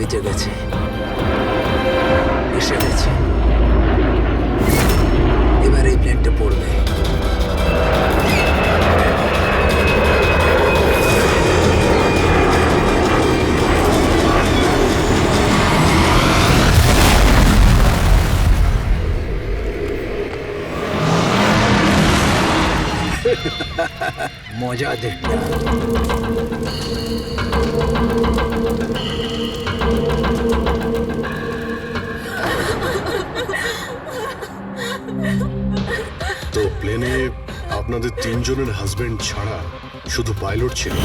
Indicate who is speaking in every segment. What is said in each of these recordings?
Speaker 1: বেঁচে গেছে, এসে গেছে। এবার এই প্লেনটা পড়বে। মজা দেখতে।
Speaker 2: তো প্লেনে আপনাদের তিনজনের হাজবেন্ড ছাড়া শুধু পাইলট ছিল?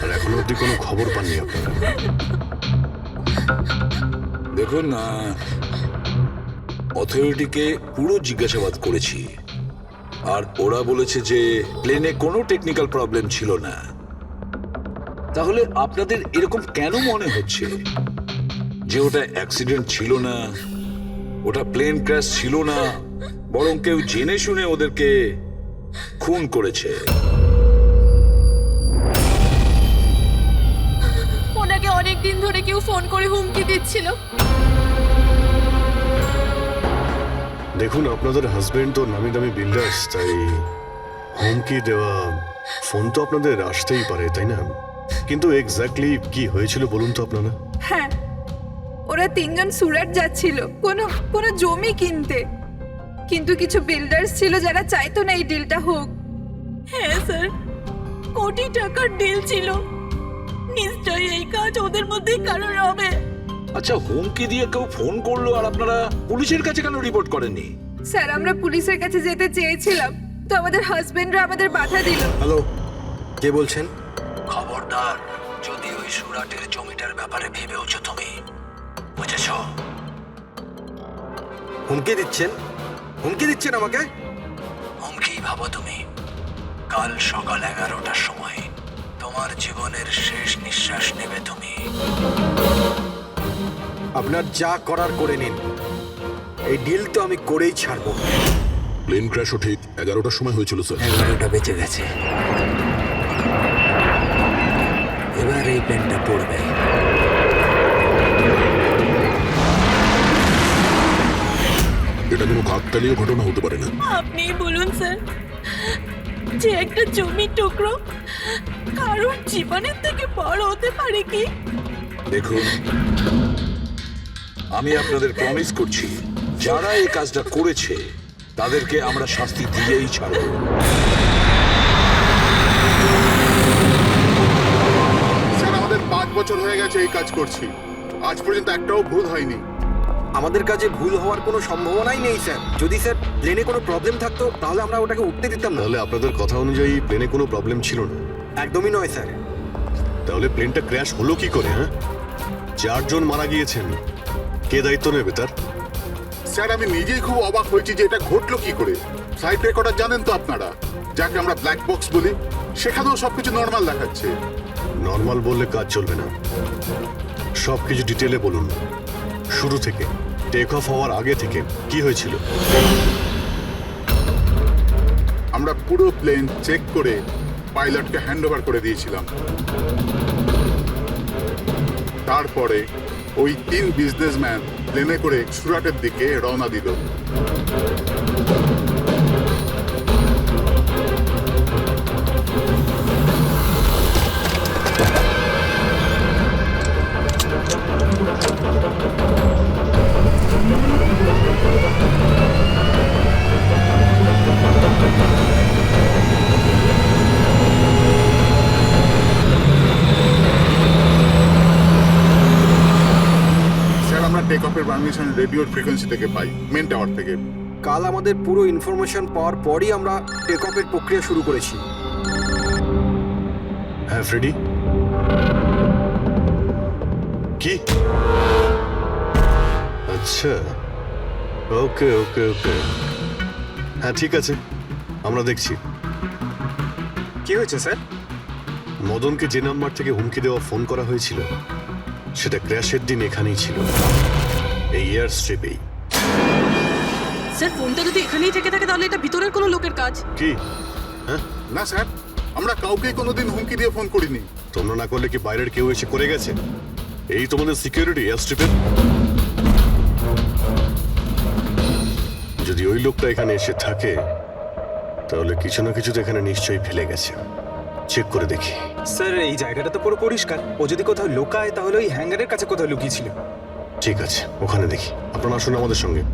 Speaker 2: আর এখনো অব্দি কোনো খবর পাননি আপনারা?
Speaker 3: দেখুন, অথরিটিকে পুরো জিজ্ঞাসাবাদ করেছি, আর ওরা বলেছে যে প্লেনে কোনো টেকনিক্যাল প্রবলেম ছিল না। তাহলে আপনাদের এরকম কেন মনে হচ্ছে যে ওটা অ্যাক্সিডেন্ট ছিল না, ওটা প্লেন ক্র্যাশ ছিল না, বরং কেউ জেনে শুনে ওদেরকে খুন করেছে?
Speaker 4: ওনাকে অনেকদিন ধরে কেউ ফোন করে হুমকি দিচ্ছিল।
Speaker 2: দেখুন, আপনাদের হাজবেন্ড তো নামি দামি বিল্ডার্স, তাই হুমকি দেওয়া ফোন তো আপনাদের আসতেই পারে, তাই না? কিন্তু এক্স্যাক্টলি কি হয়েছিল বলুন তো আপনারা?
Speaker 5: হ্যাঁ, ওরা তিনজন সুরাট যাচ্ছিল কোনো জমি কিনতে, কিন্তু কিছু বিল্ডার্স ছিল যারা চাইতো না এই ডিলটা হোক।
Speaker 4: হ্যাঁ স্যার, কোটি টাকার ডিল ছিল। নিশ্চয়ই এই কাজ ওদের মধ্যেই কারোর হবে।
Speaker 3: আচ্ছা, হুমকি দিয়ে কেউ ফোন করলো আর আপনারা পুলিশের কাছে কেন রিপোর্ট করেননি?
Speaker 5: স্যার, আমরা পুলিশের কাছে যেতে চেয়েছিলাম, তো আমাদের হাজবেন্ডরা আমাদের বাধা দিল।
Speaker 6: হ্যালো, কে বলছেন?
Speaker 1: খবরদার যদি ওই সুরাটের জমিটার ব্যাপারে ভেবেওছো তুমি, বুঝেছো?
Speaker 6: হুমকি দিচ্ছেন? হুমকি দিচ্ছেন আমাকে?
Speaker 1: হুমকি ভাবো তুমি। কাল সকাল 11টার সময় তোমার জীবনের শেষ নিঃশ্বাস নেবে তুমি।
Speaker 6: আপনার যা করার করে নিন, এই ডিল তো আমি করেই ছাড়বো।
Speaker 2: প্লেন ক্র্যাশও ঠিক 11টার সময় হয়েছিল স্যার।
Speaker 1: 11টা বেঁচে গেছে, এবার এই প্লেনটা পড়বে।
Speaker 2: এটা কোনো কাকতালীয় ঘটনা হতে পারে না।
Speaker 4: আপনি বলুন স্যার, যে একটা জমির টুকরো কারোর জীবনের থেকে বড় হতে পারে কি?
Speaker 3: দেখুন, আমি আপনাদের প্রমিস করছি, যারা এই কাজটা করেছে তাদেরকে আমরা শাস্তি দিয়েই ছাড়ব।
Speaker 7: স্যার, আমাদের 5 বছর হয়ে গেছে এই কাজ করছি, আজ পর্যন্ত একটাও ভুল হয়নি।
Speaker 6: আমাদের কাজে ভুল হওয়ার কোনো সম্ভাবনাই নেই স্যার। যদি স্যার প্লেনে কোনো প্রবলেম থাকতো তাহলে আমরা ওটাকে উঠতে দিতাম না।
Speaker 2: তাহলে আপনাদের কথা অনুযায়ী প্লেনে কোনো প্রবলেম ছিল না?
Speaker 6: একদমই নয় স্যার।
Speaker 2: তাহলে প্লেনটা ক্র্যাশ হলো কি করে? হ্যাঁ, 4 জন মারা গিয়েছেন, কে দায়িত্ব নেবে তার?
Speaker 7: স্যার, আমি নিজেই খুব অবাক হয়েছি যে এটা ঘটলো কি করে। ফ্লাইট রেকর্ডার জানেন তো আপনারা, যাকে আমরা ব্ল্যাক বক্স বলি, সেখানেও সবকিছু নর্মাল দেখাচ্ছে।
Speaker 2: নর্মাল বললে কাজ চলবে না, সবকিছু ডিটেলে বলুন। শুরু থেকে, টেক অফ হওয়ার আগে থেকে কি হয়েছিল?
Speaker 7: আমরা পুরো প্লেন চেক করে পাইলটকে হ্যান্ড ওভার করে দিয়েছিলাম। তারপরে ওই 3 বিজনেসম্যান প্লেনে করে সুরাটের দিকে রওনা দিল। টেক অফের পারমিশন রেডিওর ফ্রিকোয়েন্সি থেকে পাই, মেন টাওয়ার থেকে।
Speaker 6: কাল আমাদের পুরো ইনফরমেশন পাওয়ার পরই আমরা টেক অফের প্রক্রিয়া শুরু করেছি।
Speaker 2: হ্যাঁ ফ্রেডি, কি? আচ্ছা, ওকে ওকে ওকে, হ্যাঁ ঠিক আছে, আমরা দেখছি।
Speaker 6: কি হয়েছে স্যার?
Speaker 2: মদনকে যে নাম্বার থেকে হুমকি দেওয়া ফোন করা হয়েছিল সেটা ক্র্যাশের দিন এখানেই ছিল, এই এয়ার স্ট্রিপেই।
Speaker 8: স্যার, ফোনটা যদি এখানেই থেকে থাকে তাহলে এটা ভিতরের কোনো লোকের কাজ।
Speaker 2: কি? হ্যাঁ,
Speaker 7: না স্যার, আমরা কাউকে কোনোদিন হুমকি দিয়ে ফোন করিনি।
Speaker 2: তোমরা না করলে কি বাইরের কেউ এসে করে গেছে? এই তোমাদের সিকিউরিটি এয়ারস্ট্রিপের? যদি ওই লোকটা এখানে এসে থাকে তাহলে কিছু না কিছু তো এখানে নিশ্চয়ই ফেলে গেছে। চেক করে দেখি।
Speaker 8: স্যার এই জায়গাটা তো পুরো পরিষ্কার, ও যদি কোথাও লুকায় তাহলে ওই হ্যাঙ্গারের কাছে কোথাও লুকিয়েছিল।
Speaker 2: ঠিক আছে, ওখানে দেখি। আপনারা আসুন আমাদের সঙ্গে।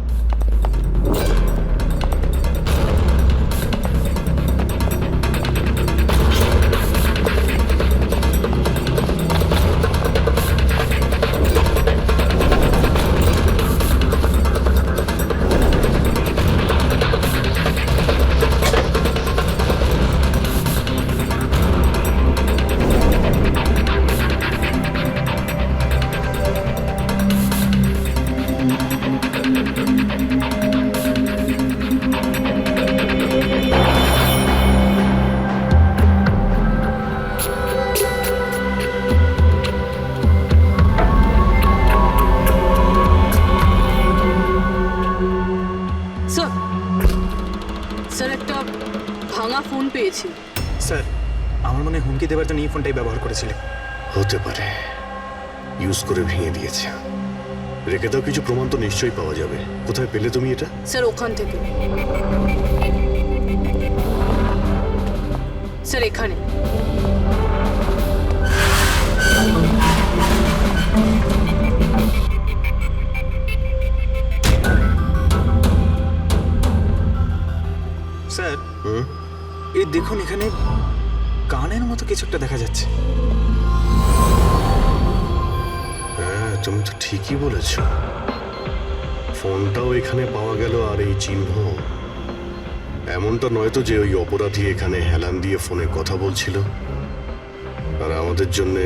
Speaker 9: স্যার স্যার একটা ভাঙা ফোন পেয়েছি।
Speaker 8: স্যার আমার মনে হয় হুমকি দেওয়ার জন্য এই ফোনটাই ব্যবহার করেছিল।
Speaker 2: হতে পারে ইউজ করে ভেঙে দিয়েছে। রেখে দাও, কিছু প্রমাণ তো নিশ্চয়ই পাওয়া যাবে। কোথায় পেলে তুমি এটা?
Speaker 9: স্যার ওখান থেকে। স্যার এখানে।
Speaker 8: স্যার এই দেখুন, এখানে কানের মতো কিছু একটা দেখা যাচ্ছে।
Speaker 2: হ্যাঁ, তুমি তো ঠিকই বলেছ। ফোনটাও এখানে পাওয়া গেল, আর এই চিহ্ন। এমনটা নয় তো যে ওই অপরাধী এখানে হেলান দিয়ে ফোনে কথা বলছিল আর আমাদের জন্যে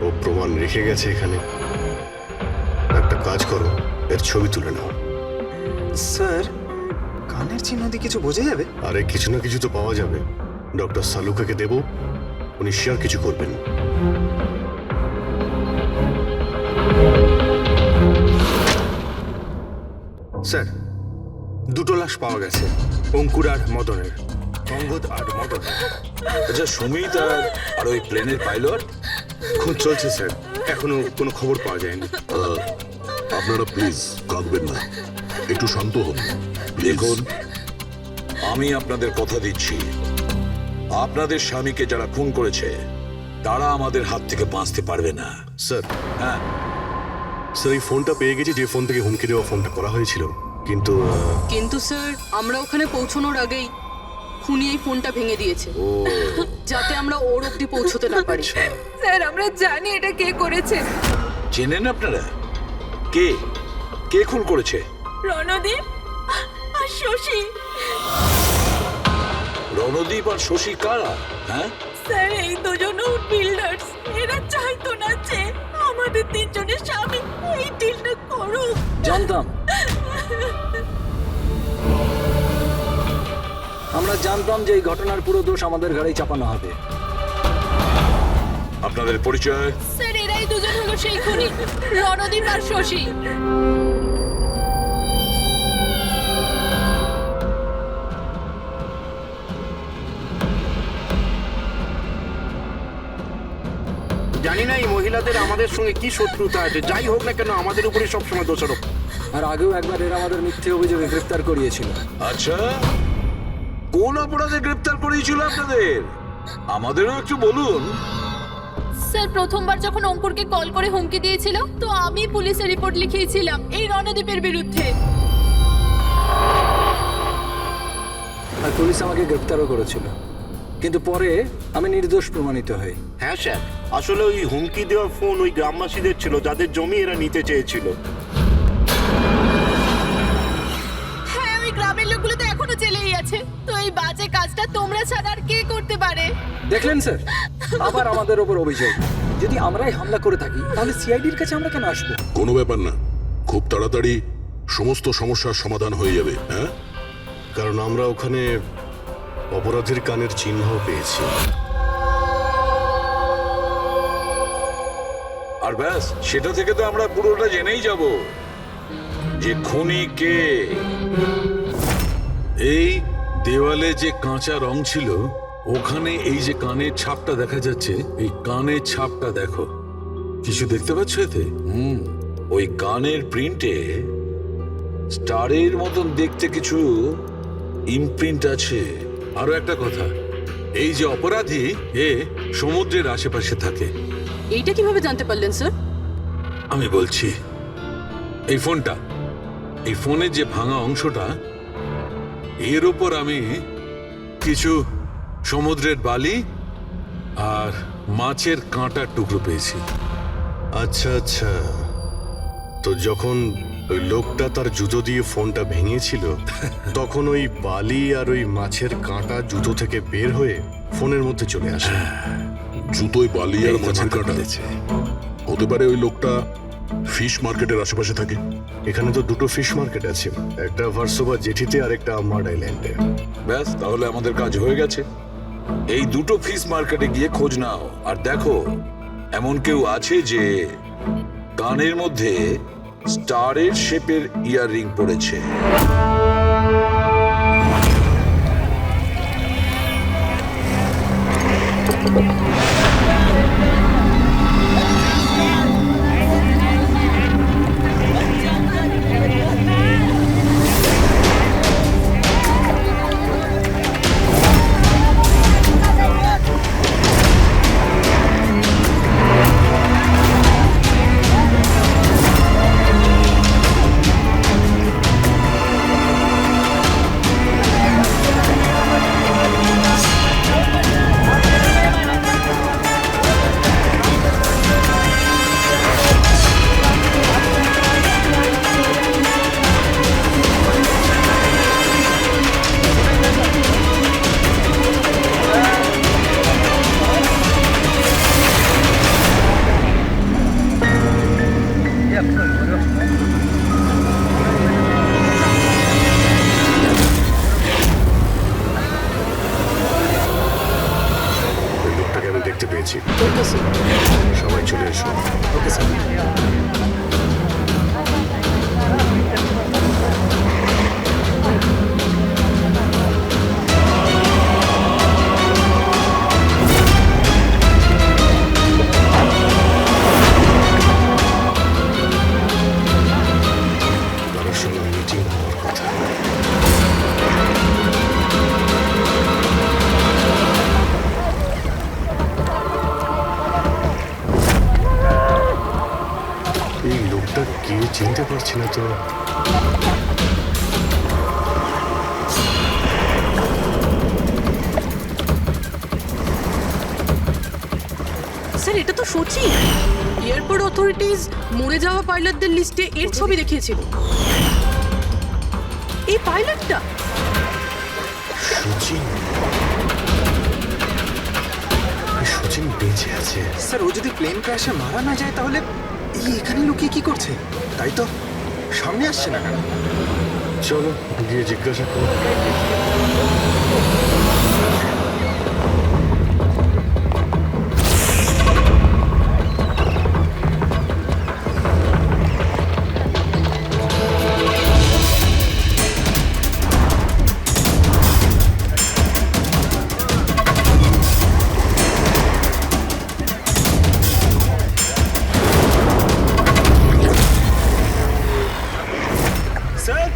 Speaker 2: ও প্রমাণ রেখে গেছে এখানে। একটা কাজ করো, এর ছবি তুলে নাও।
Speaker 8: স্যার কানের চিহ্ন দিয়ে কিছু বোঝা যাবে?
Speaker 2: আরে কিছু না কিছু তো পাওয়া যাবে। ডক্টর সালুকাকে দেব, উনি শেয়ার কিছু করবেন।
Speaker 6: স্যার, দুটো লাশ পাওয়া গেছে, অঙ্কুর আর মদনের। অঙ্গদ আর মদন।
Speaker 3: আচ্ছা সুমিত আর ওই প্লেনের পাইলট?
Speaker 6: খুঁজ চলছে স্যার, এখনো কোনো খবর পাওয়া যায়নি।
Speaker 10: আপনারা প্লিজ কাঁদবেন না, একটু শান্ত হন।
Speaker 3: দেখুন, আমি আপনাদের কথা দিচ্ছি, আপনাদের স্বামীকে যারা খুন করেছে তারা আমাদের হাত থেকে বাঁচতে পারবে না।
Speaker 2: স্যার,
Speaker 3: হ্যাঁ
Speaker 2: স্যার এই ফোনটা পেয়ে গেছি, যে ফোন থেকে হুমকি দেওয়া ফোনটা করা হয়েছিল। কিন্তু
Speaker 9: কিন্তু স্যার আমরা ওখানে পৌঁছানোর আগেই খুনি এই ফোনটা ভেঙে দিয়েছে, যাতে আমরা ওর অবধি পৌঁছতে না পারি।
Speaker 5: স্যার আমরা জানি এটা কে করেছে।
Speaker 3: চেনেন আপনারা? কে কে খুন করেছে?
Speaker 4: রণদীপ আর শশী।
Speaker 3: রণদীপ আর শশী কারা? হ্যাঁ
Speaker 4: স্যার এই দুজন বিল্ডার্স, এরা চাইতো না যে আমাদের তিনজনের স্বামী এই ডিলটা করুক।
Speaker 11: জানতাম, আমরা জানতাম যে এই ঘটনার পুরো দোষ আমাদের ঘাড়েই চাপানো হবে।
Speaker 3: আপনাদের পরিচয়?
Speaker 4: স্যার এরাই দুজন হলো সেই খুনি, রণদীপ আর শশী।
Speaker 6: জানি না এই মহিলাদের আমাদের সঙ্গে কি শত্রুতা আছে। যাই হোক না কেন, আমাদের উপরে সবসময় দোষারোপ।
Speaker 11: আর আগেও একবার এরা আমাদের মিথ্যে অভিযোগে গ্রেফতার করিয়েছিল।
Speaker 3: আচ্ছা, কোন অপরাধে গ্রেফতার করিয়েছিল আপনাদের? আমাদেরও একটু বলুন।
Speaker 4: স্যার প্রথমবার যখন অঙ্কুরকে কল করে হুমকি দিয়েছিল, তো আমি পুলিশে রিপোর্ট লিখিয়েছিলাম এই রণদীপের বিরুদ্ধে।
Speaker 11: আর পুলিশ আমাকে গ্রেফতারও করেছিল, কিন্তু পরে আমি নির্দোষ প্রমাণিত হই।
Speaker 12: হ্যাঁ স্যার, আসলে ওই হুমকি দেওয়া ফোন ওই গ্রামবাসীদের ছিল, যাদের জমি এরা নিতে চেয়েছিল।
Speaker 4: হ্যাঁ, ওই গ্রামের লোকগুলো তো এখনো জেলেই আছে। তো এই বাজে কাজটা তোমরা ছাড়া আর কে করতে পারে?
Speaker 11: দেখলেন স্যার, আবার আমাদের ওপর অভিযোগ। যদি আমরাই হামলা করে থাকি তাহলে সিআইডির কাছে আমরা কেন আসবো?
Speaker 10: কোনো ব্যাপার না, খুব তাড়াতাড়ি সমস্ত সমস্যার সমাধান হয়ে যাবে। হ্যাঁ,
Speaker 2: কারণ আমরা ওখানে অপরাধীর কানের চিহ্ন পেয়েছি।
Speaker 3: আর ব্যাস, সেটা থেকে তো আমরা পুরোটা জেনেই যাব যে খুনি কে।
Speaker 10: এই
Speaker 3: দেওয়ালে যে কাঁচা রং ছিল ওখানে এই যে কানের ছাপটা দেখা যাচ্ছে, এই কানের ছাপটা দেখো। কিছু দেখতে পাচ্ছ এতে? ওই কানের প্রিন্টে স্টারের মতন দেখতে কিছু ইমপ্রিন্ট আছে। আরো একটা কথা, এই যে অপরাধী এ সমুদ্রের আশেপাশে থাকে।
Speaker 9: এইটা কিভাবে জানতে পারলেন স্যার?
Speaker 3: আমি বলছি, এই ফোনটা, এই ফোনের যে ভাঙা অংশটা, এর উপর আমি কিছু সমুদ্রের বালি আর মাছের কাঁটার টুকরো পেয়েছি।
Speaker 2: আচ্ছা আচ্ছা, তো যখন ওই লোকটা তার জুতো দিয়ে ফোনটা ভেঙেছিল তখন ওই বালি আর ওই মাছের কাঁটা জুতো থেকে বের হয়ে ফোনের মধ্যে চলে আসে।
Speaker 10: জুতোয় বালি আর
Speaker 3: এই তো
Speaker 10: মাছের
Speaker 3: মাথা
Speaker 10: কাঁটা
Speaker 3: খুলেছে।
Speaker 10: হতে পারে ওই লোকটা ফিশ মার্কেটের আশেপাশে থাকে।
Speaker 2: এখানে তো দুটো ফিশ মার্কেট আছে, একটা ভার্সোভা জেটিতে আর একটা মার্ড আইল্যান্ডে।
Speaker 3: ব্যাস, তাহলে আমাদের কাজ হয়ে গেছে। এই দুটো ফিশ মার্কেটে গিয়ে খোঁজ নাও আর দেখো এমন কেউ আছে যে কানের মধ্যে স্টারের শেপের ইয়াররিং পড়েছে।
Speaker 2: ওই লোকটাকে আমি দেখতে পেয়েছি।
Speaker 9: Okay sir.
Speaker 2: সবাই চলে এসো।
Speaker 9: Okay sir.
Speaker 2: কারোর সঙ্গে মিটিং হওয়ার কথা। এই লোকটা কে চিনতে পারছি না তো।
Speaker 9: স্যার, এটা তো সচিন। এয়ারপোর্ট অথরিটিজ মরে যাওয়া পাইলটদের লিস্টে এর ছবি দেখিয়েছিল। এই পাইলটটা
Speaker 2: সচিন, এই সচিন বেঁচে আছে।
Speaker 8: স্যার, ও যদি প্লেন ক্র্যাশে মারা না যায় তাহলে এই এখানে লুকিয়ে কি করছে? তাই তো, সামনে আসছে না কেন?
Speaker 2: চলো গিয়ে জিজ্ঞাসা করো।
Speaker 8: স্যার,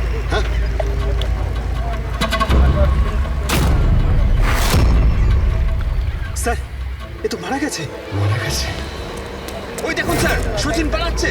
Speaker 8: স্যার, এ তো মারা গেছে।
Speaker 2: মারা গেছে?
Speaker 8: ওই দেখুন স্যার, সচিন পালাচ্ছে।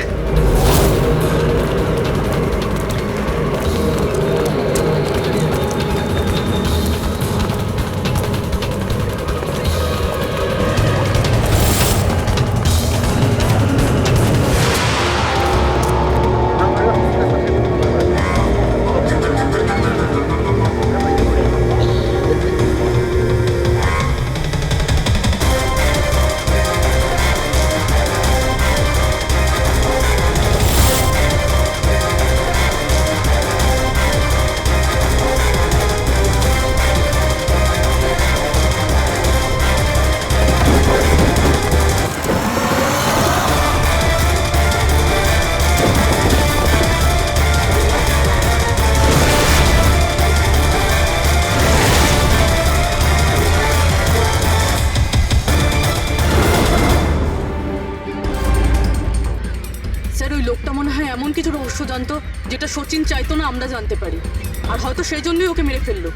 Speaker 9: মনে হয় এমন কিছু রহস্য জানতো যেটা সচিন চাইতো না আমরা জানতে পারি, আর হয়তো সেই জন্যই ওকে মেরে ফেললো।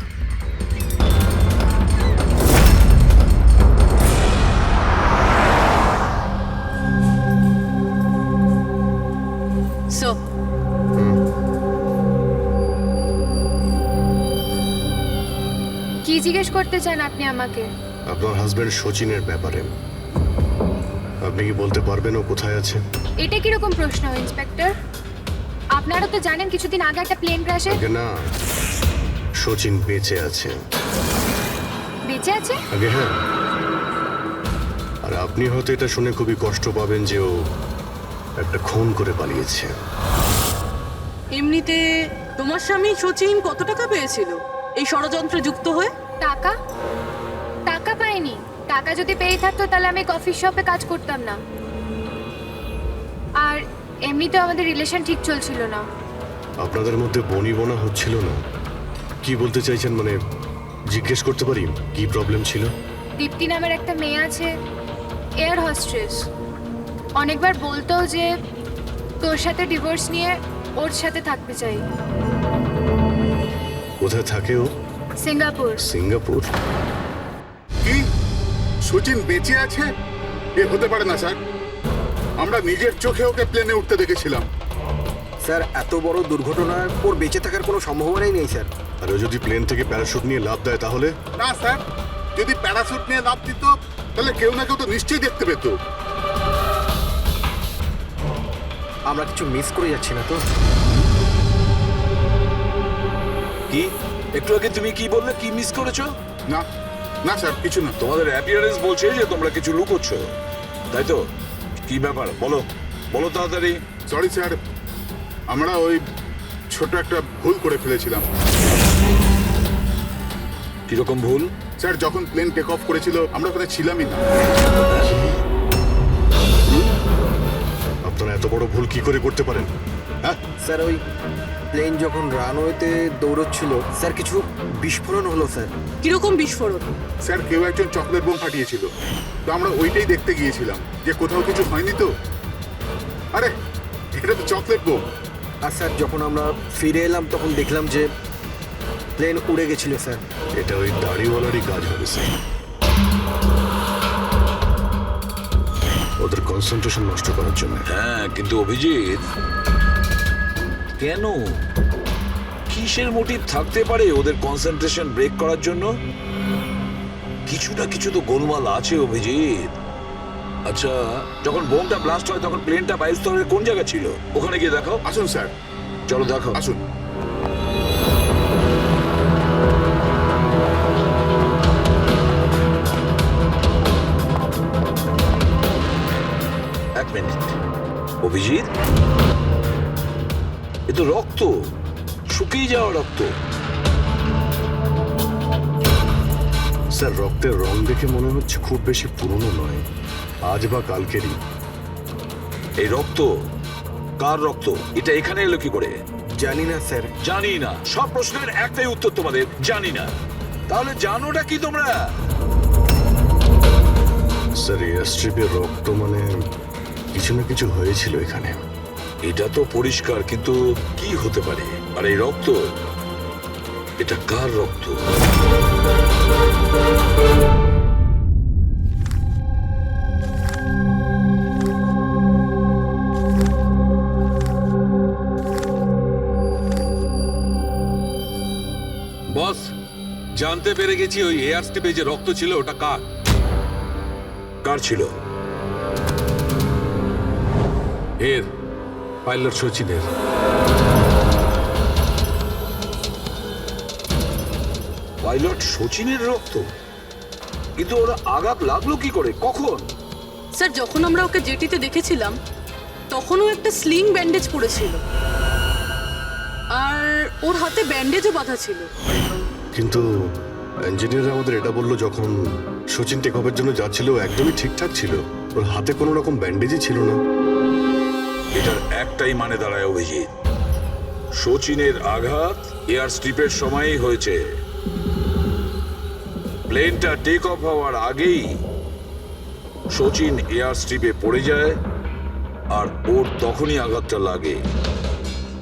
Speaker 9: So,
Speaker 13: কি জিজ্ঞেস করতে চান আপনি আমাকে?
Speaker 2: আপনার হাজবেন্ড সচিনের ব্যাপারে আপনি কি বলতে পারবেন ও কোথায় আছে?
Speaker 13: এটা কিরকম প্রশ্ন ইন্সপেক্টর? আপনারা তো জানেন কিছুদিন আগে একটা প্লেন ক্র্যাশে।
Speaker 2: আগে না, সচিন বেঁচে আছে।
Speaker 13: বেঁচে আছে?
Speaker 2: আগে হ্যাঁ। আর আপনি হয়তো এটা শুনে খুবই কষ্ট পাবেন যে ও একটা খুন করে পালিয়েছে।
Speaker 9: এমনিতে তোমার স্বামী সচিন কত টাকা পেয়েছিল এই ষড়যন্ত্রে যুক্ত হয়ে?
Speaker 13: টাকা? টাকা পাইনি। টাকা যদি পেয়ে থাকতো তাহলে আমি কফি শপে কাজ করতাম না। আর এমনিতে আমাদের রিলেশন ঠিক চলছিল না।
Speaker 2: আপনাদের মধ্যে বনিবনা হচ্ছিল না? কি বলতে চাইছেন, মানে জিজ্ঞেস করতে পারি কি প্রবলেম ছিল?
Speaker 13: দীপ্তি নামের একটা মেয়ে আছে, এয়ার হোস্টেস। অনেকবার বলতো যে তোর সাথে ডিভোর্স নিয়ে ওর সাথে থাকতে চাই।
Speaker 2: কোথায় থাকে ও?
Speaker 13: সিঙ্গাপুর।
Speaker 2: সিঙ্গাপুর?
Speaker 7: কি সচিন বেঁচে আছে? এ হতে পারে না স্যার, আমরা নিজের চোখে ওকে প্লেনে উঠতে দেখেছিলাম।
Speaker 6: স্যার এত বড় দুর্ঘটনায় ওর বেঁচে থাকার কোনো সম্ভাবনাই নেই স্যার।
Speaker 2: আর ও যদি প্লেন থেকে প্যারাশুট নিয়ে লাফ দেয় তাহলে?
Speaker 7: না স্যার, যদি প্যারাসুট নিয়ে লাফ দিত তাহলে কেউ না কেউ তো নিশ্চয়ই দেখতে পেত।
Speaker 6: আমরা কিছু মিস করে যাচ্ছি না তো?
Speaker 3: কি একটু আগে তুমি কি বললে, কি মিস করেছো?
Speaker 7: না না স্যার, কিছু না।
Speaker 3: তোমাদের অ্যাপিয়ারেন্স বলছে যে তোমরা কিছু লুকোচ্ছ, তাই তো? কি ব্যাপার বলো, বলো তাড়াতাড়ি।
Speaker 7: সরি স্যার, আমরা ওই ছোট একটা ভুল করে ফেলেছিলাম।
Speaker 3: কিরকম ভুল?
Speaker 7: স্যার যখন প্লেন টেক অফ করেছিল আমরা ওখানে ছিলামই না।
Speaker 2: আপনারা এত বড় ভুল কি করে করতে পারেন?
Speaker 6: হ্যাঁ স্যার, ওই প্লেন যখন রানওয়েতে দৌড়চ্ছিল স্যার কিছু বিস্ফোরণ হলো স্যার।
Speaker 9: কিরকম বিস্ফোরণ?
Speaker 7: স্যার কেউ একজন চকলেট বোম ফাটিয়েছিল, তো আমরা ওইটাই দেখতে গিয়েছিলাম যে কোথাও কিছু হয়নি তো। আরে এটা তো চকলেট বোম।
Speaker 6: আর স্যার যখন আমরা ফিরে এলাম তখন দেখলাম যে প্লেন উড়ে গেছিল স্যার।
Speaker 2: এটা ওই দাড়িওয়ালারই কাজ হবে স্যার। ওদের কনসেন্ট্রেশন নষ্ট করার জন্য।
Speaker 3: হ্যাঁ, কিন্তু অভিজিৎ কেন, কিসের মোটিভ থাকতে পারে ওদের কনসেন্ট্রেশন ব্রেক করার জন্য? কিছু না কিছু তো গোলমাল আছে অভিজিৎ। আচ্ছা, যখন বোমটা ব্লাস্ট হয় তখন প্লেনটা বায়ুস্তরের কোন জায়গা ছিল? ওখানে গিয়ে দেখো।
Speaker 7: আসুন স্যার।
Speaker 3: চলো দেখো।
Speaker 7: আসুন।
Speaker 3: এক মিনিট অভিজিৎ, এ তো রক্ত, শুকিয়ে যাওয়া রক্ত।
Speaker 2: স্যার রক্তের রং দেখে মনে হচ্ছে খুব বেশি পুরনো নয়, আজ বা কালকেরই।
Speaker 3: এই রক্ত কার রক্ত? এটা এখানে এলো কি করে?
Speaker 6: জানি না স্যার।
Speaker 3: জানি না, সব প্রশ্নের একটাই উত্তর তোমাদের, জানি না। তাহলে জানোটা কি তোমরা?
Speaker 2: স্যার এয়ার স্ট্রিপের রক্ত মানে কিছু না কিছু হয়েছিল এখানে।
Speaker 3: এটা তো পরিষ্কার, কিন্তু কি হতে পারে? আর এই রক্ত, এটা কার রক্ত?
Speaker 14: বস, জানতে পেরে গেছি ওই এয়ার স্ট্রিপে যে রক্ত ছিল ওটা কার?
Speaker 3: কার ছিল?
Speaker 14: এর পাইলট সচিনের।
Speaker 3: পাইলট সচিনের রক্ত? কিন্তু ওরা আঘাত লাগলো কি করে, কখন?
Speaker 9: স্যার যখন আমরা ওকে জেটিতে দেখেছিলাম তখনও একটা স্লিং ব্যান্ডেজ পড়েছিল, আর ওর হাতে ব্যান্ডেজও বাঁধা ছিল।
Speaker 2: কিন্তু ইঞ্জিনিয়ার আমাদের এটা বললো যখন সচিন টেক অফের জন্য যাচ্ছিল একদমই ঠিকঠাক ছিল, ওর হাতে কোনো রকম ব্যান্ডেজই ছিল না।
Speaker 3: এটার একটাই মানে দাঁড়ায় অভিজিৎ, সচিনের আঘাত এয়ার স্ট্রিপের সময়ই হয়েছে। প্লেনটা টেক অফ হওয়ার আগেই সচিন এয়ার স্ট্রিপে পড়ে যায় আর ওর তখনই আঘাতটা লাগে।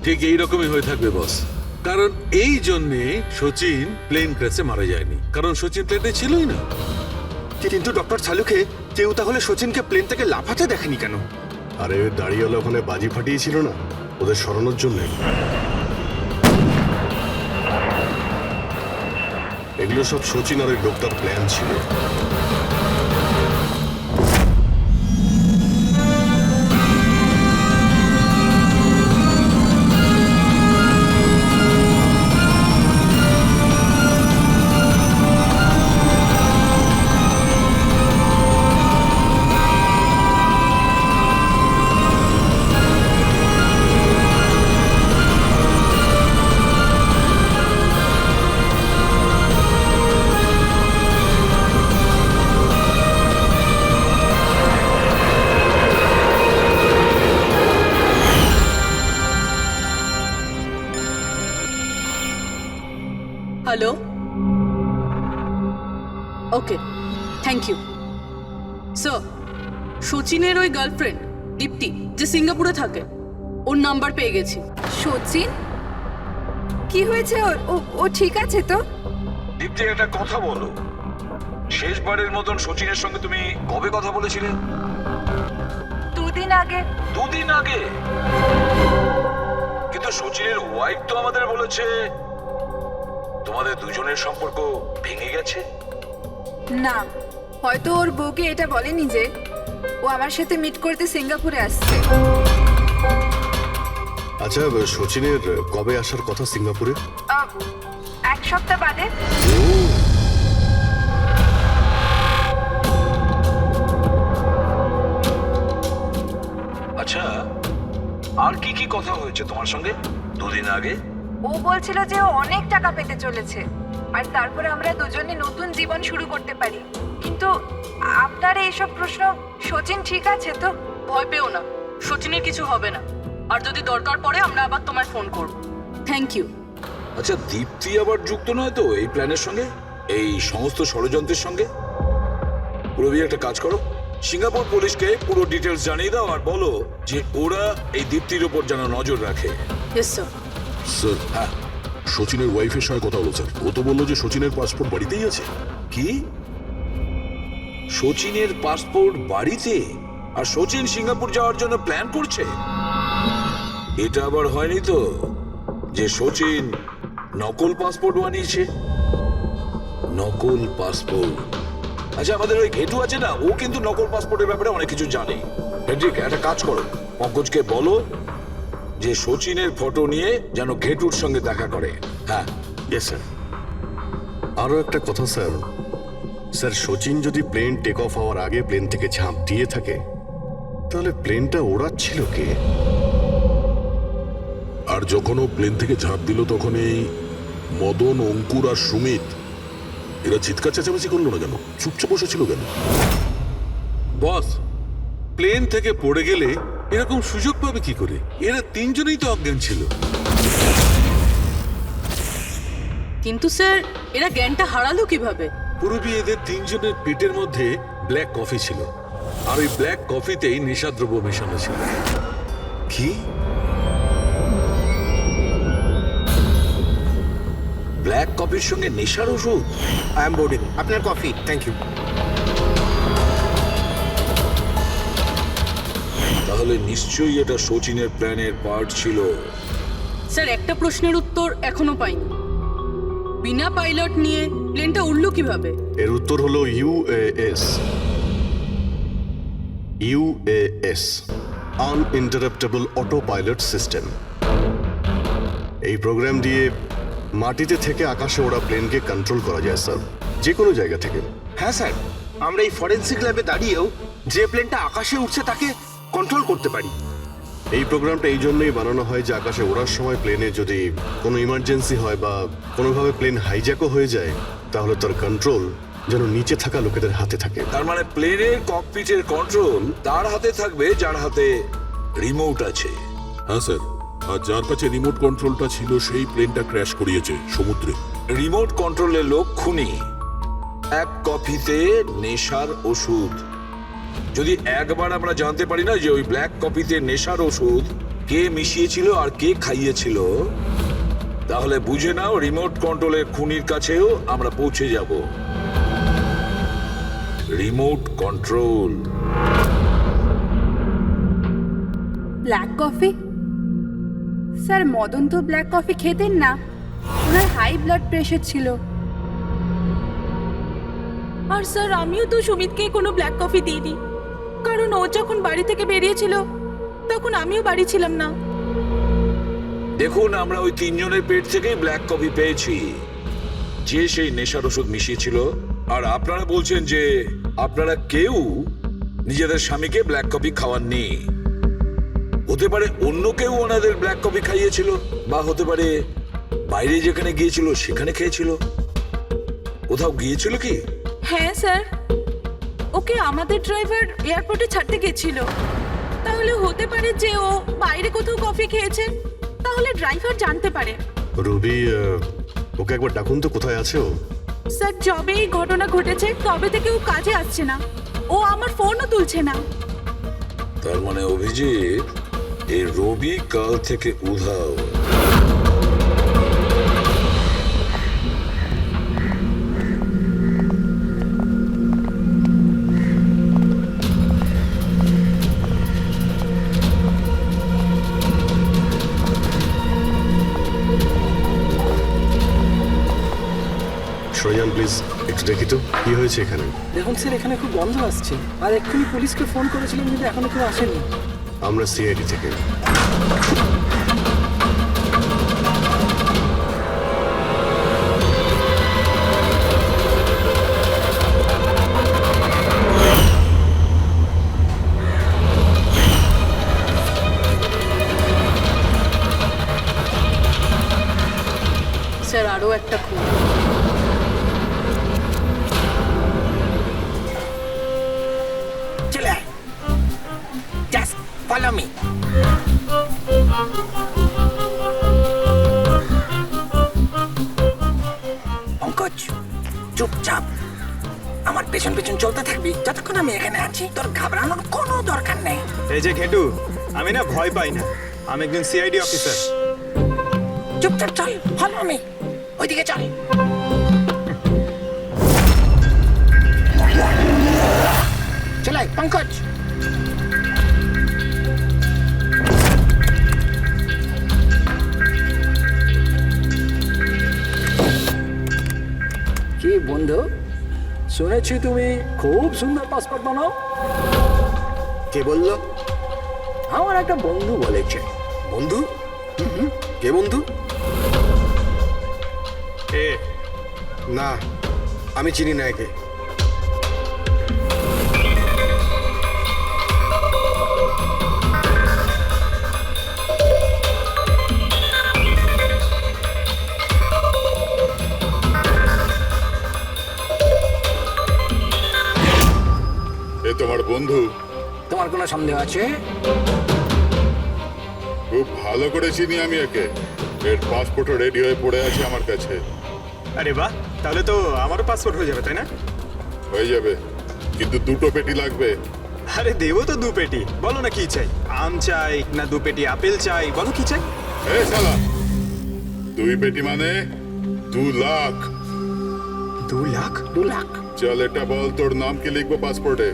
Speaker 14: ঠিক এইরকমই হয়ে থাকবে বস, কারণ এই জন্যে সচিন প্লেন ক্র্যাশে মারা যায়নি, কারণ সচিন প্লেনে ছিলই না।
Speaker 8: কিন্তু ডক্টর চালুকে কেউ তাহলে সচিনকে প্লেন থেকে লাফাতে দেখেনি কেন?
Speaker 2: আরে দাঁড়িয়েওয়ালা ওখানে বাজি ফাটিয়েছিল না ওদের সরানোর জন্য। এগুলো সব সচিন আর ওই লোকটার প্ল্যান ছিল।
Speaker 9: Hello, okay, thank you sir. সচিনের ওই গার্লফ্রেন্ড দীপ্তি যে সিঙ্গাপুরে থাকে, ওর নাম্বার পেয়ে গেছি।
Speaker 5: সচিন কি হয়েছে ওর? ও ঠিক আছে তো?
Speaker 3: দীপ্তি, একটা কথা বলো, শেষবারের মতন সচিনের সঙ্গে তুমি কবে কথা বলেছিলে?
Speaker 5: 2 দিন আগে।
Speaker 3: 2 দিন আগে? কিন্তু সচিনের ওয়াইফ তো আমাদের বলেছে তোমাদের দুজনের সম্পর্ক ভেঙে গেছে।
Speaker 5: না, হয়তো ওর বউকে এটা বলেনি যে ও আমার সাথে মিট করতে সিঙ্গাপুরে আসছে।
Speaker 2: আচ্ছা, সচিনের কবে আসার কথা সিঙ্গাপুরে?
Speaker 5: 1 সপ্তাহ বাদে।
Speaker 3: আচ্ছা, আর কি কি কথা হয়েছে তোমার সঙ্গে 2 দিন আগে?
Speaker 5: ও বলছিল যে ও অনেক টাকা পেতে চলেছে আর তারপরে আমরা দুজনে নতুন জীবন শুরু করতে পারি। কিন্তু আপনার এইসব প্রশ্ন, সচিন ঠিক আছে তো?
Speaker 9: ভয় পেও না, সচিনের কিছু হবে না। আর যদি দরকার পড়ে আমরা আবার তোমায় ফোন করব। Thank you.
Speaker 3: আচ্ছা, দীপ্তি আবার যুক্ত নয় তো এই প্ল্যানের সঙ্গে, এই সমস্ত ষড়যন্ত্রের সঙ্গে? পুরবি, একটা কাজ করো, সিঙ্গাপুর পুলিশকে পুরো ডিটেলস জানিয়ে দাও আর বলো যে ওরা এই দীপ্তির উপর যেন নজর রাখে।
Speaker 9: Yes sir.
Speaker 10: স্যার, হ্যাঁ, সচিনের ওয়াইফের সঙ্গে কথা হলো স্যার। ও তো বললো যে সচিনের পাসপোর্ট বাড়িতেই আছে।
Speaker 3: কি? সচিনের পাসপোর্ট বাড়িতে? আর সচিন সিঙ্গাপুর যাওয়ার জন্য প্ল্যান করছে? এটা আবার হয়নি তো যে সচিন নকল পাসপোর্ট বানিয়েছে? নকল পাসপোর্ট? আচ্ছা, আমাদের ওই ঘেটু আছে না, ও কিন্তু নকল পাসপোর্টের ব্যাপারে অনেক কিছু জানে। ঠিক, একটা কাজ করো, পঙ্কজকে বলো যে সচিনের ফটো নিয়ে যেন ঘেটুর সঙ্গে দেখা করে। হ্যাঁ।
Speaker 2: Yes sir. আরও একটা কথা স্যার, সচিন যদি প্লেন টেক অফ হওয়ার আগে প্লেন থেকে ঝাঁপ দিয়ে থাকে, তাহলে প্লেনটা ওড়াচ্ছিল কে?
Speaker 10: আর যখন ও প্লেন থেকে ঝাঁপ দিল তখন এই মদন, অঙ্কুর আর সুমিত এরা চিৎকার চেঁচামেচি করলো না কেন? চুপচাপ বসেছিল কেন?
Speaker 14: বস, প্লেন থেকে পড়ে গেলে এরকম সুযোগ পাবে কি করে? এরা 3 জনেই তো অজ্ঞান ছিল।
Speaker 9: কিন্তু স্যার, এরা জ্ঞানটা হারালো কিভাবে?
Speaker 14: পুরবি, এদের 3 জনের পেটের মধ্যে ব্ল্যাক কফি ছিল, আর ওই ব্ল্যাক কফিতেই নেশাদ্রব্য মেশানো ছিল।
Speaker 3: কি? ব্ল্যাক কফির সঙ্গে নেশার ওষুধ?
Speaker 6: I am boarding. আপনার কফি, থ্যাংক ইউ।
Speaker 3: তাহলে নিশ্চয়ই এটা সচিনের প্ল্যানের পার্ট ছিল।
Speaker 9: স্যার, একটা প্রশ্নের উত্তর এখনো পাইনি। বিনা পাইলট নিয়ে প্লেনটা উড়লো কিভাবে?
Speaker 2: এর উত্তর হলো UAS. UAS, আনইন্টারাপ্টেবল auto pilot system. এই প্রোগ্রাম দিয়ে মাটিতে থেকে আকাশে ওড়া প্লেনকে কন্ট্রোল করা যায় স্যার, যে কোনো জায়গা থেকে।
Speaker 8: হ্যাঁ স্যার, আমরা এই ফরেন্সিক ল্যাবে দাঁড়িয়েও যে প্লেনটা আকাশে উঠছে তাকে কন্ট্রোল করতে পারি।
Speaker 2: এই প্রোগ্রামটা এই জন্যই বানানো হয় যে আকাশে ওড়ার সময় প্লেনে যদি কোনো ইমার্জেন্সি হয় বা কোনোভাবে প্লেন হাইজ্যাকও হয়ে যায়, তাহলে তার কন্ট্রোল যেন নিচে থাকা লোকেদের হাতে থাকে।
Speaker 3: তার মানে প্লেনের ককপিটের কন্ট্রোল তার হাতে থাকবে যার হাতে রিমোট আছে।
Speaker 10: হ্যাঁ স্যার, আর যার কাছে রিমোট কন্ট্রোলটা ছিল সেই প্লেনটা ক্র্যাশ করিয়েছে সমুদ্রে।
Speaker 3: রিমোট কন্ট্রোলের লোক খুনি, 1 কফিতে নেশার ওষুধ। যদি একবার আমরা জানতে পারি না যে ওই ব্ল্যাক কপিতে নেশার ওষুধ কে মিশিয়েছিল আর কে খাইয়েছিল, তাহলে বুঝে নাও রিমোট কন্ট্রোলের খুনির কাছেও আমরা পৌঁছে যাব। Remote control.
Speaker 5: Black coffee? Sir Madan তো ব্ল্যাক কফি খেতেন না, ওনার হাই ব্লাড প্রেশার ছিল।
Speaker 4: আর স্যার আমিও তো সুমিতকে কোনো ব্ল্যাক কফি দিইনি, কারণ ও যখন বাড়ি থেকে বেরিয়েছিল তখন আমিও বাড়ি ছিলাম না।
Speaker 3: দেখুন, আমরা ওই তিনজনের পেট থেকেই ব্ল্যাক কফি পেয়েছি, যে সেই নেশার ওষুধ মিশিয়েছিল। আর আপনারা বলছেন যে আপনারা কেউ নিজেদের স্বামীকে ব্ল্যাক কফি খাওয়াননি। হতে পারে অন্য কেউ ওনাদের ব্ল্যাক কফি খাইয়েছিল, বা হতে পারে বাইরে যেখানে গিয়েছিল সেখানে খেয়েছিল। কোথাও গিয়েছিল কি?
Speaker 4: হ্যাঁ স্যার, ওকে আমাদের ড্রাইভার এয়ারপোর্টে ছাড়তে গেছিল। তাহলে হতে পারে যে ও বাইরে কোথাও কফি খেয়েছে, তাহলে ড্রাইভার জানতে পারে।
Speaker 2: রবি, ওকে একবার ডাকুন তো, কোথায় আছে ও?
Speaker 4: স্যার যবে এই ঘটনা ঘটেছে তবে থেকে ও কাজে আসছে না, ও আমার ফোনও তুলছে না।
Speaker 3: তার মানে অভিজিৎ, এই রবি কাল থেকে উধাও।
Speaker 2: সরিয়ান প্লিজ, একটু দেখি তো কি হয়েছে এখানে।
Speaker 11: দেখুন স্যার, এখানে খুব গন্ধ আসছে, আর এক্ষুনি পুলিশকে ফোন করেছিলাম কিন্তু এখনো কেউ আসেনি।
Speaker 2: আমরা সিআইডি থেকে।
Speaker 9: স্যার আরও একটা খুন।
Speaker 6: চলে আয়, জাস্ট ফলো মি। পঙ্কজ, চুপচাপ আমার পেছন পেছন চলতে থাকবি যতক্ষণ আমি এখানে আছি। তোর ঘাবড়ানোর কোনো দরকার নেই।
Speaker 8: এই যে ঘেটু, আমি না ভয় পাই না, আমি একজন সিআইডি অফিসার।
Speaker 6: চুপচাপ চল, ফলো মি, ওইদিকে চল। চলে আয়, পঙ্কজ।
Speaker 11: কি বন্ধু, শুনেছি তুমি খুব সুন্দর পাসপোর্ট বানাও।
Speaker 6: কে বললো?
Speaker 11: আমার একটা বন্ধু বলেছে।
Speaker 6: বন্ধু? কে বন্ধু?
Speaker 8: এ
Speaker 6: না, আমি চিনি না একে।
Speaker 7: এ তোমার বন্ধু?
Speaker 11: তোমার কোনো সন্দেহ আছে?
Speaker 7: খুব ভালো করে চিনি আমি একে। এর পাসপোর্টও রেডি হয়ে পড়ে আছে আমার কাছে।
Speaker 8: আরে বাহ, তাহলে তো আমারও পাসপোর্ট হয়ে যাবে, তাই না?
Speaker 7: হয়ে যাবে, কিন্তু দুটো পেটি লাগবে।
Speaker 8: আরে দেবো তো 2 পেটি। বলো না কি চাই, আম চাই না 2 পেটি আপেল চাই, বলো কি চাই।
Speaker 7: এ শালা, 2 পেটি মানে 2 লাখ।
Speaker 8: 2 লাখ?
Speaker 11: 2 লাখ?
Speaker 7: চল এটা বল, তোর নাম কি লিখবো পাসপোর্টে?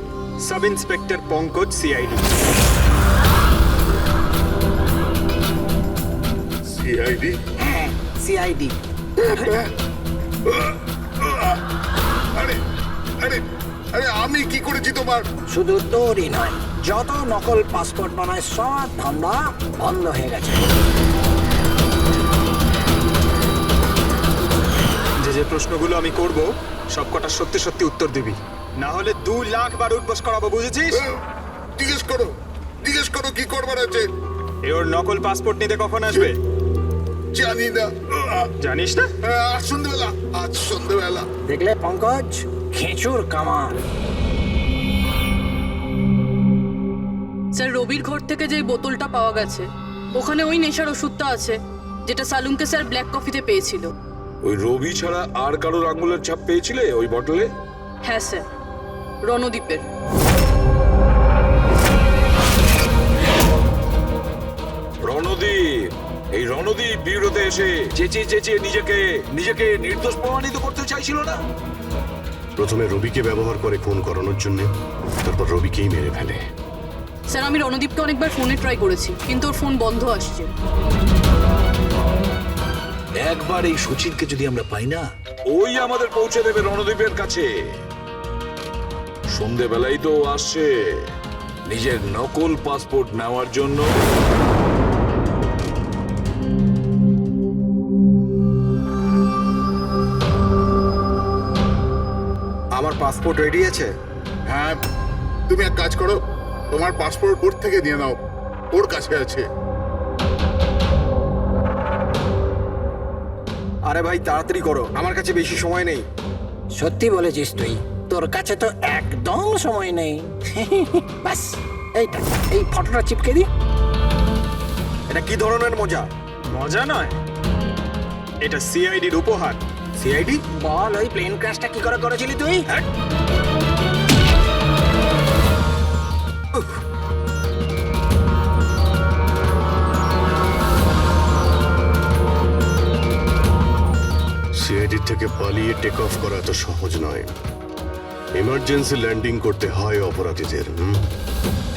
Speaker 8: Sub inspector Pankaj, CID.
Speaker 7: CID?
Speaker 11: হ্যাঁ, সিআইডি।
Speaker 7: আরে আরে আরে, আমি কি করেছি তোমার?
Speaker 11: শুধু তোরই নয়, যত নকল পাসপোর্ট বানায় সব ধান্দা বন্ধ হয়ে গেছে।
Speaker 8: যে যে প্রশ্নগুলো আমি করব সব কটা সত্যি সত্যি উত্তর দিবি, না হলে 2 লাখ বার উঠবস করাবো, বুঝেছিস?
Speaker 7: জিজ্ঞেস করো কি করবার আছে।
Speaker 8: এ ওর নকল পাসপোর্ট নিতে কখন আসবে?
Speaker 7: জানি না।
Speaker 8: জানিস না?
Speaker 7: আজ সন্ধ্যেবেলা।
Speaker 11: দেখলে পঙ্কজ, খেঁচুর কামাল।
Speaker 9: স্যার রবির ঘর থেকে যে বোতলটা পাওয়া গেছে, ওখানে ওই নেশার ওষুধটা আছে যেটা সালুমকে স্যার ব্ল্যাক কফিতে পেয়েছিল।
Speaker 3: ওই রবি ছাড়া আর কারোর আঙুলের ছাপ পেয়েছিলে ওই বটলে?
Speaker 9: হ্যাঁ স্যার, রণদীপের।
Speaker 3: রণদীপ, এই রণদীপ বিউরোতে এসে চেঁচিয়ে চেঁচিয়ে নিজেকে নির্দোষ প্রমাণিত করতে চাইছিল না?
Speaker 2: প্রথমে রবিকে ব্যবহার করে খুন করানোর জন্য, তারপর রবিকেই মেরে ফেলে।
Speaker 9: স্যার আমি রণদীপকে অনেকবার ফোনে ট্রাই করেছি, কিন্তু ওর ফোন বন্ধ আসছে।
Speaker 3: একবার এই সচিনকে যদি আমরা পাই না, ওই আমাদের পৌঁছে দেবে রণদীপের কাছে। সন্ধেবেলায় তো ও আসছে নিজের নকল পাসপোর্ট নেওয়ার জন্য।
Speaker 8: আমার পাসপোর্ট রেডি আছে?
Speaker 7: হ্যাঁ, তুমি এক কাজ করো, তোমার পাসপোর্ট ওর থেকে নিয়ে নাও, ওর কাছে আছে।
Speaker 8: আরে ভাই তাড়াতাড়ি করো, আমার কাছে বেশি সময় নেই।
Speaker 6: সত্যি বলেছিস তুই, তোর কাছে তো একদম সময় নেই। বাস এইটা, এই ফটোটা চিপকে দি।
Speaker 8: এটা কি ধরনের মজা? মজা নয়, এটা সিআইডির উপহার। সিআইডি?
Speaker 6: বল, ওই প্লেন ক্র্যাশটা কি করে করেছিলি তুই?
Speaker 2: সিআইডি থেকে পালিয়ে টেক অফ করা এত সহজ নয়। ইমার্জেন্সি ল্যান্ডিং করতে হয় অপরাধীদের।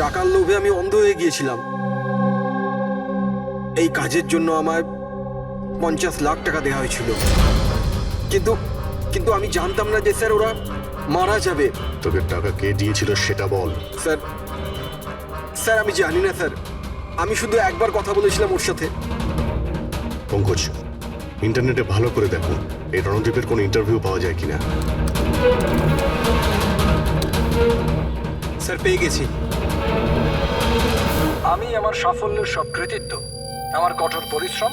Speaker 8: টাকার লোভে আমি অন্ধ হয়ে গিয়েছিলাম। এই কাজের জন্য আমার 50 লাখ টাকা দেওয়া হয়েছিল, কিন্তু আমি জানতাম না যে স্যার ওরা মারা যাবে।
Speaker 2: তোকে টাকা কে দিয়েছিল সেটা বল।
Speaker 8: স্যার আমি জানি না স্যার, আমি শুধু একবার কথা বলেছিলাম ওর সাথে।
Speaker 2: পঙ্কজ, ইন্টারনেটে ভালো করে দেখো এই রণদীপের কোনো ইন্টারভিউ পাওয়া যায় কিনা।
Speaker 8: স্যার পেয়ে গেছি।
Speaker 11: আমি আমার সাফল্যের সব কৃতিত্ব আমার কঠোর পরিশ্রম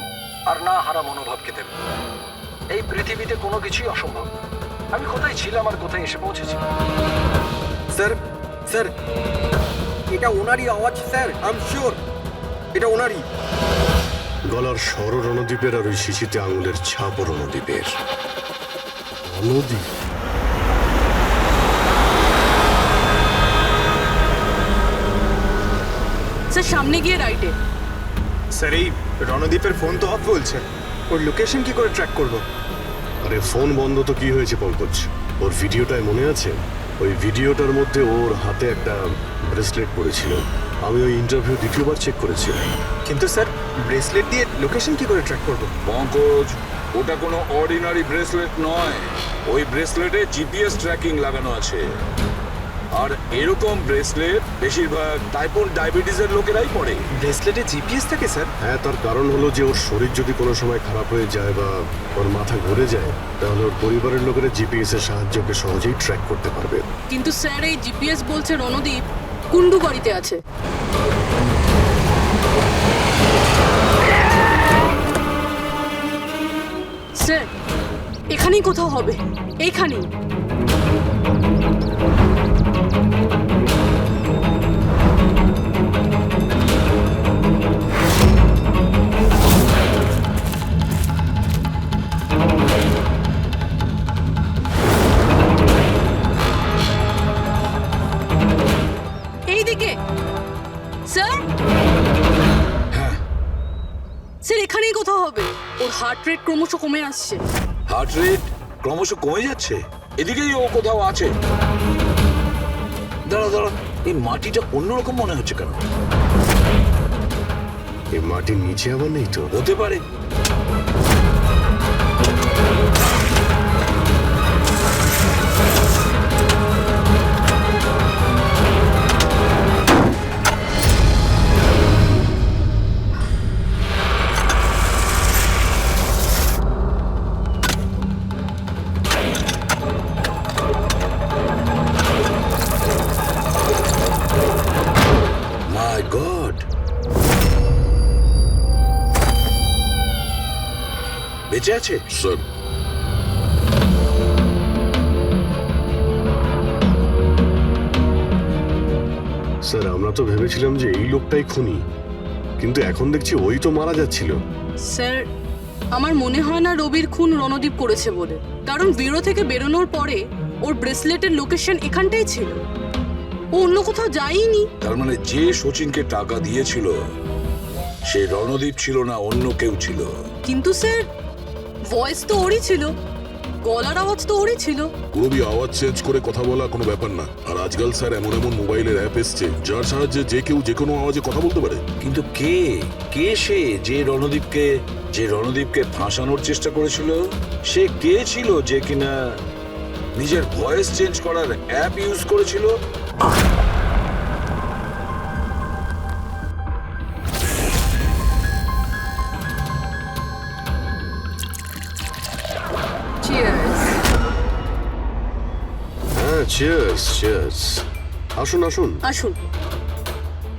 Speaker 11: আর না হারা মনোভাবকে দেব। এই পৃথিবীতে কোনো কিছুই অসম্ভব। আমি কোথায় ছিলাম আর কোথায় এসে পৌঁছেছি।
Speaker 8: স্যার এটা ওনারই আওয়াজ স্যার, আই এম শিওর এটা ওনারই।
Speaker 2: গলার স্বর রণদীপের আর ওই শিশিতে আঙুলের ছাপ রণদীপের। রণদীপ
Speaker 9: স্যার সামনে গিয়ে রাইটে।
Speaker 8: স্যার এই রণদীপের ফোন তো অফ বলছে, ওর লোকেশন কি করে ট্র্যাক করব?
Speaker 2: আরে ফোন বন্ধ তো কি হয়েছে পঙ্কজ, ওর ভিডিওটায় মনে আছে? ওই ভিডিওটার মধ্যে ওর হাতে একটা ব্রেসলেট পড়েছিল। আমি ওই ইন্টারভিউ দ্বিতীয়বার চেক করেছি।
Speaker 8: কিন্তু স্যার ব্রেসলেট দিয়ে লোকেশন কি করে ট্র্যাক করব?
Speaker 3: পঙ্কজ, ওটা কোনো অর্ডিনারি ব্রেসলেট নয়। ওই ব্রেসলেটে জিপিএস ট্র্যাকিং লাগানো আছে। আর এরকম ব্রেসলেট বেশিরভাগ টাইপ 1 ডায়াবেটিসের লোকেরাই পরে।
Speaker 8: ব্রেসলেটে জিপিএস থাকে স্যার?
Speaker 2: হ্যাঁ, তার কারণ হলো যে ওর শরীর যদি কোনো সময় খারাপ হয়ে যায় বা ওর মাথা ঘুরে যায়, তাহলে ওর পরিবারের লোকেরা জিপিএস এর সাহায্যকে সহজেই ট্র্যাক করতে পারবে।
Speaker 9: কিন্তু স্যার এই জিপিএস বলছে রণদীপ কুন্ডু বাড়িতে আছে। স্যার এখানেই কোথাও হবে, এইখানেই। এইদিকে স্যার। স্যার এখানেই কোথাও হবে। ওর হার্ট রেট ক্রমশ কমে আসছে।
Speaker 3: হার্ট রেট ক্রমশ কমে যাচ্ছে? এদিকেই ও কোথাও আছে। দাঁড়া, এই মাটিটা অন্যরকম মনে হচ্ছে কেন?
Speaker 2: এই মাটির নিচে আবার নেই তো?
Speaker 3: হতে পারে। মাই গড, বেঁচে আছে?
Speaker 10: স্যার
Speaker 2: স্যার আমরা তো ভেবেছিলাম যে এই লোকটাই খুনি, কিন্তু এখন দেখছি ওই তো মারা যাচ্ছিল।
Speaker 9: স্যার আমার মনে হয় না রবির খুন রণদীপ করেছে বলে, কারণ ব্যুরো থেকে বেরোনোর পরে ওর ব্রেসলেটের লোকেশন এখানটাই ছিল, ও অন্য কোথাও যায়নি।
Speaker 3: তার মানে যে সচিনকে টাকা দিয়েছিল সে রণদীপ ছিল না, অন্য কেউ ছিল।
Speaker 9: কিন্তু স্যার ভয়েস তো ওরই ছিল, গলার আওয়াজ তো ওরই ছিল।
Speaker 10: পুরোবি আওয়াজ চেঞ্জ করে কথা বলা কোনো ব্যাপার না। আর আজকাল স্যার এমন এমন মোবাইলের অ্যাপ এসছে যার সাহায্যে যে কেউ যে কোনো আওয়াজে কথা বলতে পারে।
Speaker 3: কিন্তু কে সে যে রণদীপকে ফাঁসানোর চেষ্টা করেছিল? সে কে ছিল যে কিনা নিজের ভয়েস চেঞ্জ করার অ্যাপ ইউজ করেছিল?
Speaker 2: হ্যাঁ, চিয়ার্স চিয়ার্স। আসুন আসুন
Speaker 9: আসুন।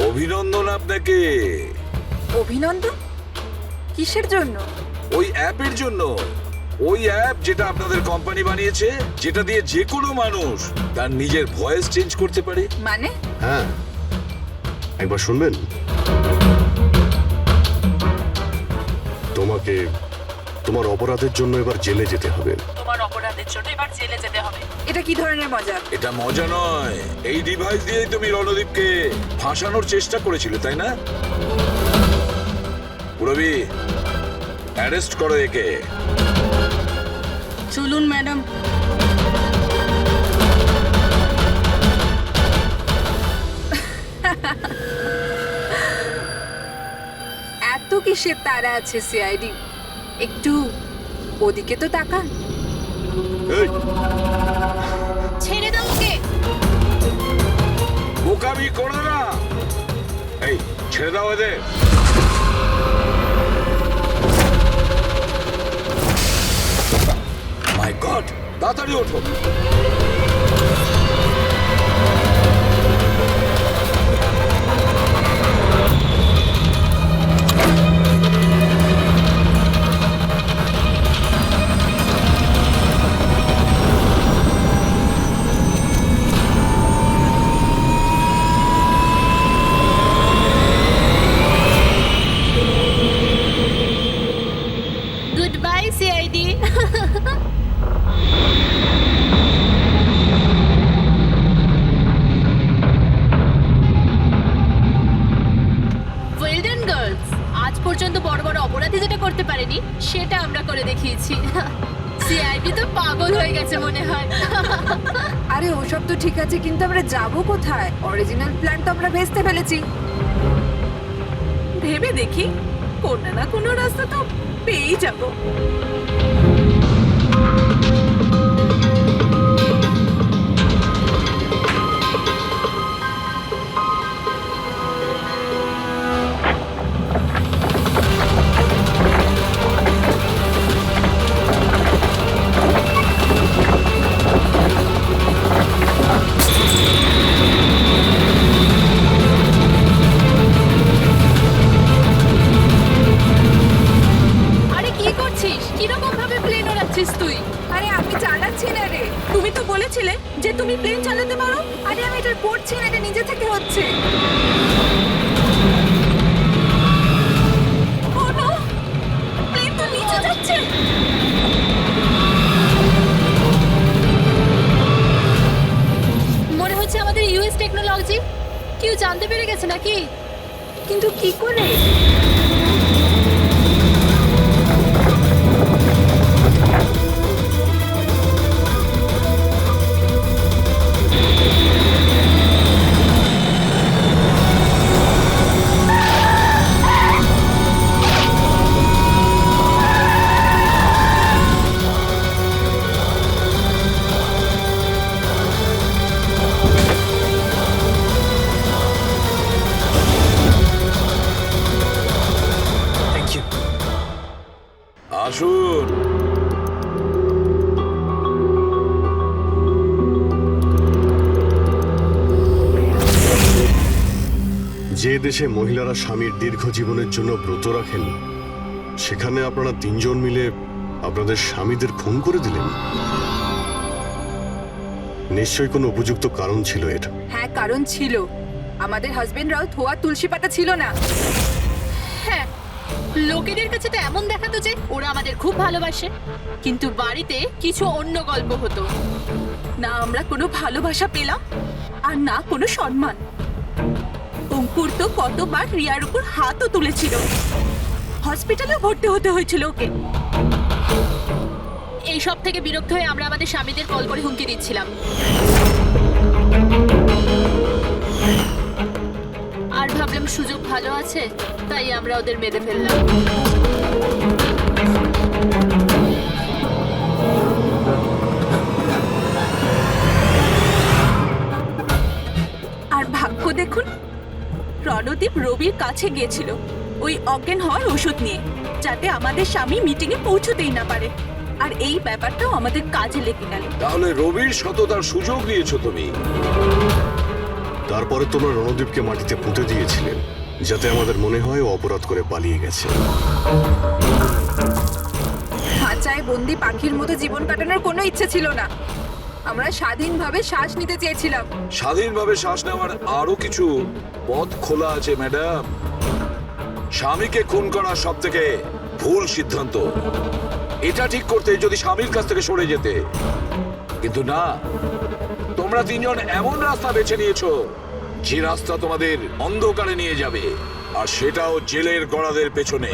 Speaker 3: অভিনন্দন আপনাকে।
Speaker 5: অভিনন্দন? কিসের জন্য?
Speaker 3: ওই অ্যাপের জন্য। ওই অ্যাপ যেটা আপনাদের কোম্পানি বানিয়েছে, যেটা দিয়ে যে কোনো মানুষ তার নিজের ভয়েস চেঞ্জ করতে পারে।
Speaker 5: মানে?
Speaker 2: হ্যাঁ, একবার শুনবেন? তোমাকে তোমার অপরাধের জন্য এবার জেলে যেতে হবে।
Speaker 9: তোমার অপরাধের জন্য এবার জেলে যেতে হবে।
Speaker 5: এটা কি ধরনের মজা?
Speaker 3: এটা মজা নয়। এই ডিভাইস দিয়েই তুমি রণদীপকে ফাঁসানোর চেষ্টা করেছিলে, তাই না? পুরবি, অ্যারেস্ট করো একে।
Speaker 9: চলুন ম্যাডাম।
Speaker 5: এত কিসের তারা আছে সিআইডি? একটু ওদিকে তো তাকান।
Speaker 2: এই,
Speaker 13: ছেড়ে দাও ওকে।
Speaker 3: বোকামি করো না। এই, ছেড়ে দাও এদের। মাই গড, তাড়াতাড়ি ওঠো।
Speaker 13: Good bye CID. Well done girls. আজ পর্যন্ত বড় বড় অপরাধী যেটা করতে পারেনি সেটা আমরা করে দেখিয়েছি। সিআইডি তো পাগল হয়ে গেছে মনে হয়।
Speaker 5: আরে ওসব তো ঠিক আছে, কিন্তু আমরা যাব কোথায়? অরিজিনাল প্ল্যান তো আমরা ভেস্তে ফেলেছি।
Speaker 4: ভেবে দেখি, কোনো না কোনো রাস্তা তো পেয়েই যাব।
Speaker 13: আরে কি করছিস? কিরকম ভাবে প্লেন ওড়াচ্ছিস তুই?
Speaker 5: আরে আমি চালাচ্ছি না রে।
Speaker 4: তুমি তো বলেছিলে যে তুমি প্লেন চালাতে পারো।
Speaker 5: আরে আমি এটা পড়ছি না, এটা নিজে থেকে হচ্ছে।
Speaker 4: ও নো, প্লেন তো নিচে যাচ্ছে।
Speaker 13: মনে হচ্ছে আমাদের ইউএস টেকনোলজি কেউ জানতে পেরে গেছে নাকি?
Speaker 5: কিন্তু কি করে?
Speaker 3: আসুন।
Speaker 2: যে দেশে মহিলারা স্বামীর দীর্ঘ জীবনের জন্য ব্রত রাখেন, সেখানে আপনারা তিনজন মিলে আপনাদের স্বামীদের খুন করে দিলেন। নিশ্চয়ই কোনো উপযুক্ত কারণ ছিল এর।
Speaker 5: হ্যাঁ, কারণ ছিল। আমাদের হাজবেন্ডরাও ধোয়া তুলসী পাতা ছিল না।
Speaker 13: হ্যাঁ, লোকেদের কাছে তো এমন দেখাতো যে ওরা আমাদের খুব ভালোবাসে, কিন্তু বাড়িতে কিছু অন্য গল্প হতো।
Speaker 4: না আমরা কোনো ভালোবাসা পেলাম, আর না কোনো সম্মান। ও অঙ্কুর তো কতবার রিয়ার উপর হাতও তুলেছিল, হসপিটালে ভর্তি হতে হয়েছিল ওকে।
Speaker 9: এই সব থেকে বিরক্ত হয়ে আমরা আমাদের স্বামীদের কল করে হুমকি দিচ্ছিলাম। আর ভাবলাম সুযোগ ভালো আছে, তাই আমরা ওদের মেরে ফেললাম।
Speaker 4: আর ভাগ্য দেখুন, রণদীপ রবির কাছে গিয়েছিল ওই অজ্ঞান হওয়ার ওষুধ নিয়ে, যাতে আমাদের স্বামী মিটিং এ পৌঁছতেই না পারে। আর এই ব্যাপারটাও আমাদের কাজে লেগে গেল।
Speaker 3: তাহলে রবির সততার সুযোগ নিয়েছো তুমি।
Speaker 2: তারপরে তোমরা রণদীপকে মাটিতে পুঁতে দিয়েছিলেন, যাতে আমাদের মনে হয় ও অপরাধ করে পালিয়ে গেছে।
Speaker 5: খাঁচায় বন্দি পাখির মতো জীবন কাটানোর কোনো ইচ্ছে ছিল না। আমরা স্বাধীনভাবে শ্বাস নিতে চেয়েছিলাম।
Speaker 3: স্বাধীনভাবে শ্বাস নেওয়ার আরো কিছু পথ খোলা আছে ম্যাডাম। স্বামীকে খুন করা সব থেকে ভুল সিদ্ধান্ত। এটা ঠিক করতে যদি স্বামীর কাছ থেকে সরে যেতে, কিন্তু না, তোমরা তিনজন এমন রাস্তা বেছে নিয়েছো যে রাস্তা তোমাদের অন্ধকারে নিয়ে যাবে, আর সেটাও জেলের গড়াদের পেছনে।